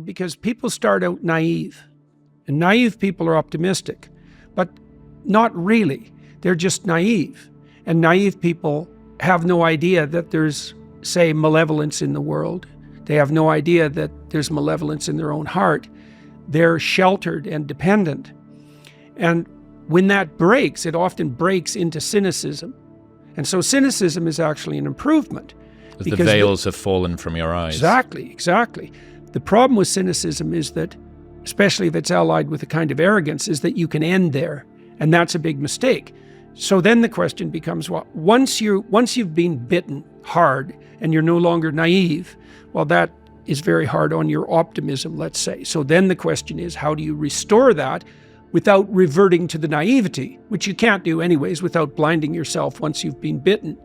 because people start out naive. And naive people are optimistic, but not really. They're just naive. And naive people have no idea that there's, say, malevolence in the world. They have no idea that there's malevolence in their own heart. They're sheltered and dependent. And when that breaks, it often breaks into cynicism. And so cynicism is actually an improvement. Because the veils have fallen from your eyes. Exactly. The problem with cynicism is that, especially if it's allied with a kind of arrogance, is that you can end there. And that's a big mistake. So then the question becomes, well, once you've been bitten hard and you're no longer naive, well, that is very hard on your optimism, let's say. So then the question is, how do you restore that without reverting to the naivety, which you can't do anyways without blinding yourself once you've been bitten?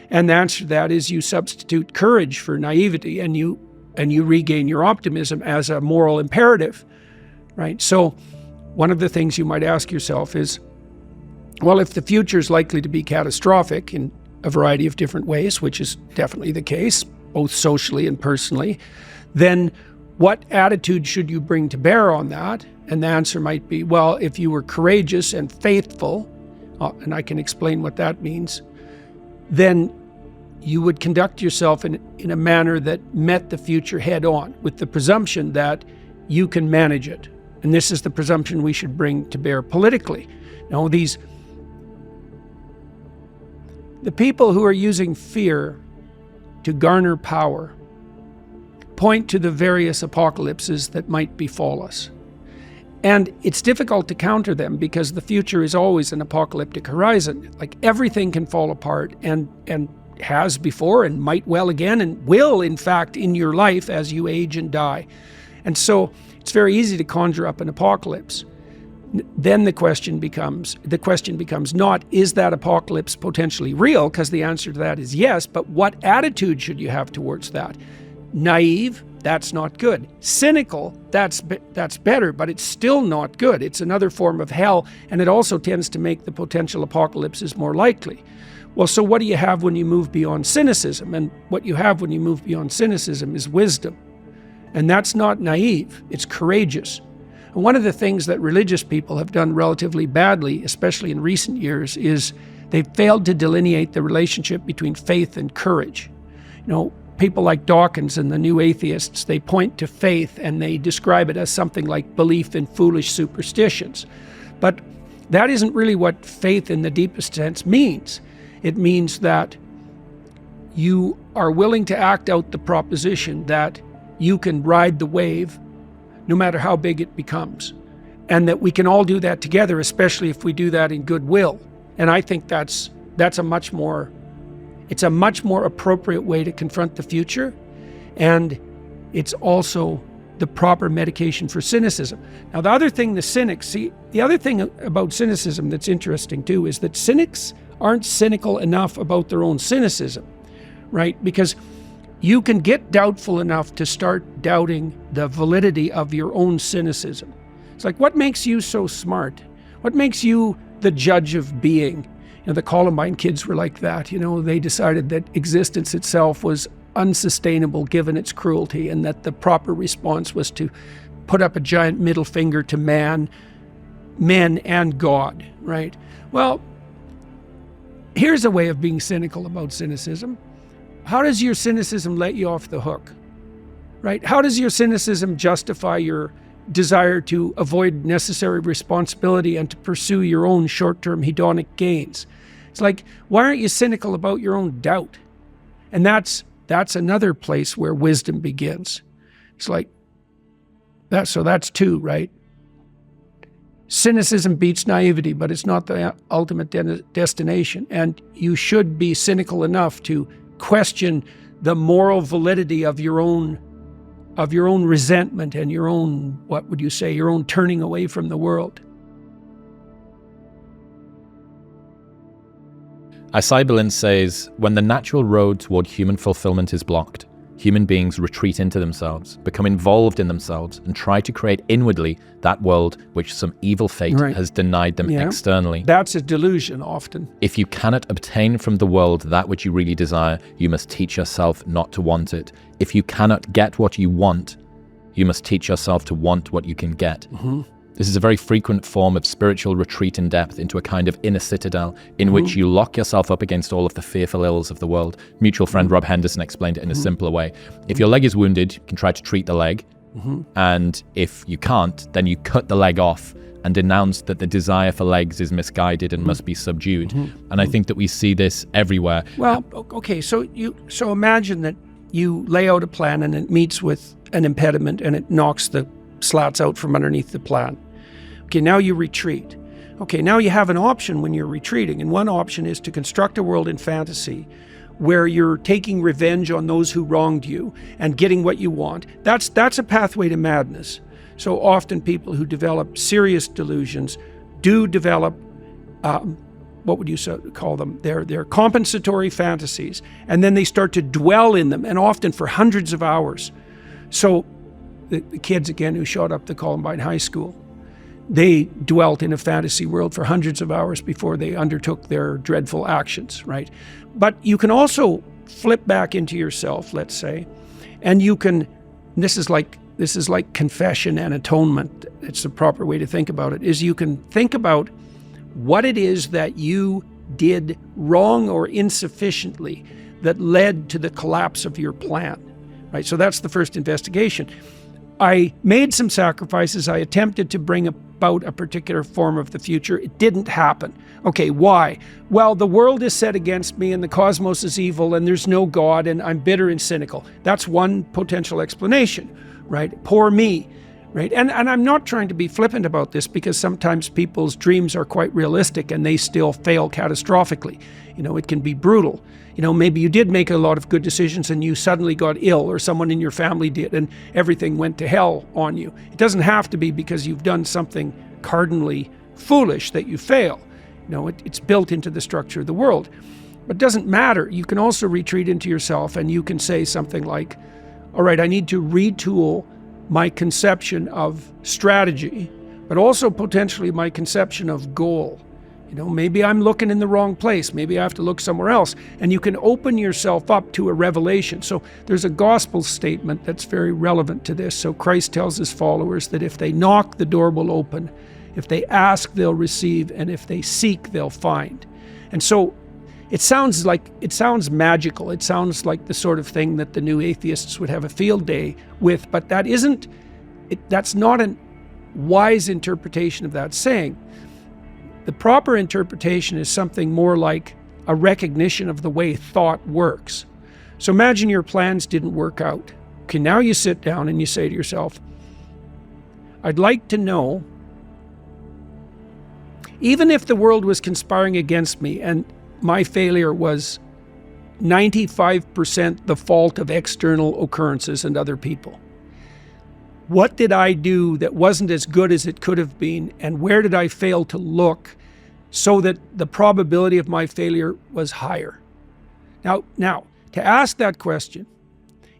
And the answer to that is you substitute courage for naivety, and you regain your optimism as a moral imperative, right? So one of the things you might ask yourself is, well, if the future is likely to be catastrophic in a variety of different ways, which is definitely the case, both socially and personally, then what attitude should you bring to bear on that? And the answer might be, well, if you were courageous and faithful, and I can explain what that means, then you would conduct yourself in a manner that met the future head on, with the presumption that you can manage it. And this is the presumption we should bring to bear politically. Now, the people who are using fear to garner power point to the various apocalypses that might befall us. And it's difficult to counter them because the future is always an apocalyptic horizon. Like, everything can fall apart and has before and might well again and will, in fact, in your life as you age and die. And so it's very easy to conjure up an apocalypse. Then the question becomes not, is that apocalypse potentially real? Because the answer to that is yes, but what attitude should you have towards that? Naive, that's not good. Cynical, that's better, but it's still not good. It's another form of hell, and it also tends to make the potential apocalypses more likely. Well, so what do you have when you move beyond cynicism? And what you have when you move beyond cynicism is wisdom. And that's not naive, it's courageous. And one of the things that religious people have done relatively badly, especially in recent years, is they've failed to delineate the relationship between faith and courage. People like Dawkins and the New Atheists, they point to faith and they describe it as something like belief in foolish superstitions. But that isn't really what faith in the deepest sense means. It means that you are willing to act out the proposition that you can ride the wave no matter how big it becomes, and that we can all do that together, especially if we do that in goodwill. And I think that's a much more appropriate way to confront the future, and it's also the proper medication for cynicism. Now, the other thing about cynicism that's interesting too is that cynics aren't cynical enough about their own cynicism, right? Because you can get doubtful enough to start doubting the validity of your own cynicism. It's like, what makes you so smart? What makes you the judge of being? The Columbine kids were like that. They decided that existence itself was unsustainable given its cruelty, and that the proper response was to put up a giant middle finger to men and God, right? Well, here's a way of being cynical about cynicism. How does your cynicism let you off the hook, right? How does your cynicism justify your desire to avoid necessary responsibility and to pursue your own short-term hedonic gains? It's like, why aren't you cynical about your own doubt? And that's another place where wisdom begins. It's like that. So that's two, right? Cynicism beats naivety, but it's not the ultimate destination. And you should be cynical enough to question the moral validity of your own resentment and your own, your own turning away from the world. Isaiah says, when the natural road toward human fulfillment is blocked, human beings retreat into themselves, become involved in themselves, and try to create inwardly that world which some evil fate has denied them externally. That's a delusion often. If you cannot obtain from the world that which you really desire, you must teach yourself not to want it. If you cannot get what you want, you must teach yourself to want what you can get. This is a very frequent form of spiritual retreat in depth into a kind of inner citadel in which you lock yourself up against all of the fearful ills of the world. Mutual friend Rob Henderson explained it in a simpler way. If your leg is wounded, you can try to treat the leg. And if you can't, then you cut the leg off and denounce that the desire for legs is misguided and must be subdued. And I think that we see this everywhere. Well, okay, so imagine that you lay out a plan and it meets with an impediment and it knocks the slats out from underneath the plan. Okay, now you retreat. Okay, now you have an option when you're retreating, and one option is to construct a world in fantasy where you're taking revenge on those who wronged you and getting what you want. That's a pathway to madness. So often people who develop serious delusions do develop, what would you call them? They're compensatory fantasies, and then they start to dwell in them, and often for hundreds of hours. So the kids, again, who showed up to Columbine High School, they dwelt in a fantasy world for hundreds of hours before they undertook their dreadful actions, right? But you can also flip back into yourself, let's say, and you can, this is like confession and atonement, it's the proper way to think about it, is you can think about what it is that you did wrong or insufficiently that led to the collapse of your plan, right? So that's the first investigation. I made some sacrifices. I attempted to bring about a particular form of the future. It didn't happen. Okay, why? Well, the world is set against me and the cosmos is evil and there's no God and I'm bitter and cynical. That's one potential explanation, right? Poor me, right? And I'm not trying to be flippant about this, because sometimes people's dreams are quite realistic and they still fail catastrophically. It can be brutal. Maybe you did make a lot of good decisions and you suddenly got ill, or someone in your family did, and everything went to hell on you. It doesn't have to be because you've done something cardinally foolish that you fail. It's built into the structure of the world. But it doesn't matter. You can also retreat into yourself and you can say something like, all right, I need to retool my conception of strategy, but also potentially my conception of goal. Maybe I'm looking in the wrong place. Maybe I have to look somewhere else. And you can open yourself up to a revelation. So there's a gospel statement that's very relevant to this. So Christ tells his followers that if they knock, the door will open. If they ask, they'll receive. And if they seek, they'll find. And so it sounds magical. It sounds like the sort of thing that the new atheists would have a field day with. But that's not a wise interpretation of that saying. The proper interpretation is something more like a recognition of the way thought works. So imagine your plans didn't work out. Okay, now you sit down and you say to yourself, I'd like to know, even if the world was conspiring against me and my failure was 95% the fault of external occurrences and other people, what did I do that wasn't as good as it could have been, and where did I fail to look so that the probability of my failure was higher? Now, to ask that question,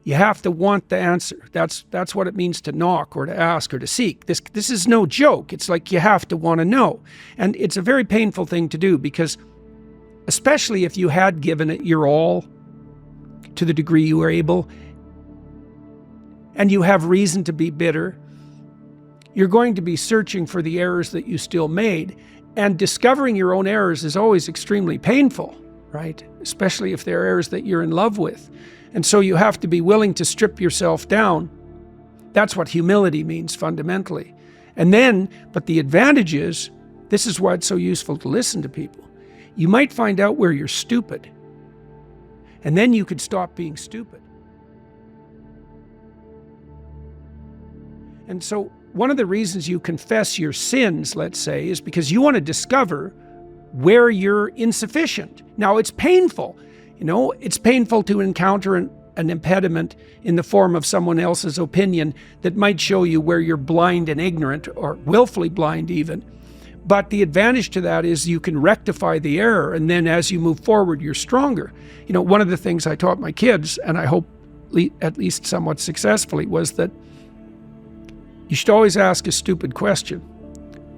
you have to want the answer. That's what it means to knock or to ask or to seek. This is no joke. It's like you have to want to know. And it's a very painful thing to do, because especially if you had given it your all to the degree you were able, and you have reason to be bitter, you're going to be searching for the errors that you still made. And discovering your own errors is always extremely painful, right? Especially if they're errors that you're in love with. And so you have to be willing to strip yourself down. That's what humility means fundamentally. And then, but the advantage is, this is why it's so useful to listen to people. You might find out where you're stupid. And then you could stop being stupid. And so one of the reasons you confess your sins, let's say, is because you want to discover where you're insufficient. Now, it's painful. It's painful to encounter an impediment in the form of someone else's opinion that might show you where you're blind and ignorant, or willfully blind even. But the advantage to that is you can rectify the error, and then as you move forward, you're stronger. One of the things I taught my kids, and I hope at least somewhat successfully, was that you should always ask a stupid question.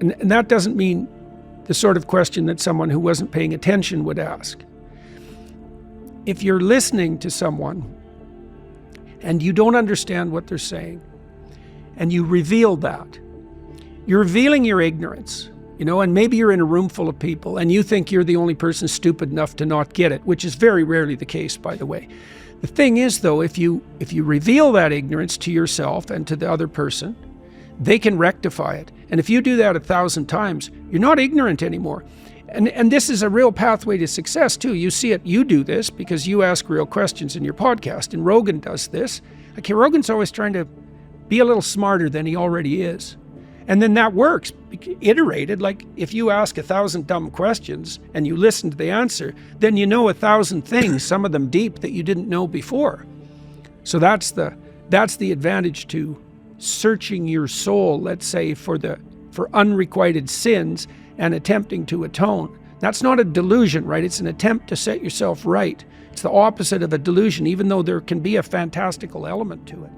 And that doesn't mean the sort of question that someone who wasn't paying attention would ask. If you're listening to someone and you don't understand what they're saying, and you reveal that. You're revealing your ignorance, and maybe you're in a room full of people and you think you're the only person stupid enough to not get it, which is very rarely the case, by the way. The thing is, though, if you reveal that ignorance to yourself and to the other person, they can rectify it. And if you do that 1,000 times, you're not ignorant anymore. And this is a real pathway to success, too. You see it, you do this because you ask real questions in your podcast, and Rogan does this. Okay, Rogan's always trying to be a little smarter than he already is. And then that works, iterated. Like if you ask 1,000 dumb questions and you listen to the answer, then you know 1,000 things, some of them deep, that you didn't know before. So that's the advantage to searching your soul, let's say, for unrequited sins and attempting to atone. That's not a delusion, right? It's an attempt to set yourself right. It's the opposite of a delusion, even though there can be a fantastical element to it.